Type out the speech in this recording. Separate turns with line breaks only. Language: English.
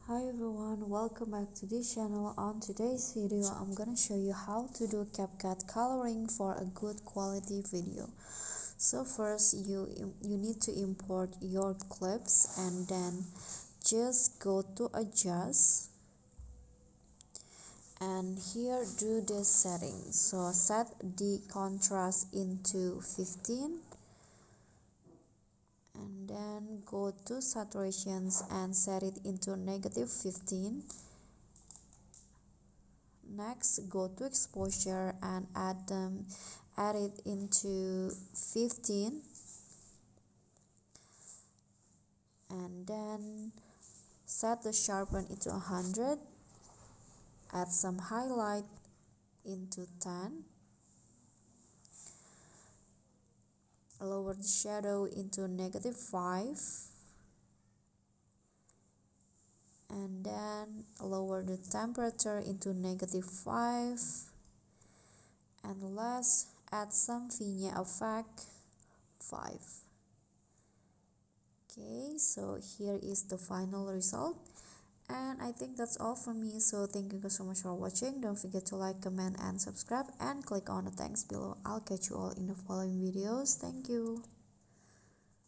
Hi everyone, welcome back to this channel. On today's video, I'm gonna show you how to do CapCut coloring for a good quality video. So first, you need to import your clips and then just go to adjust and here do this settings. So set the contrast into 15 and then go to saturations and set it into -15. Next, go to exposure and add it into 15 and then set the sharpen into 100. Add some highlight into 10. Lower the shadow into -5 and then lower the temperature into -5 and last add some vignette effect 5. Okay, so here is the final result, and I think that's all for me. So thank you guys so much for watching. Don't forget to like, comment and subscribe and click on the thanks below. I'll catch you all in the following videos. Thank you.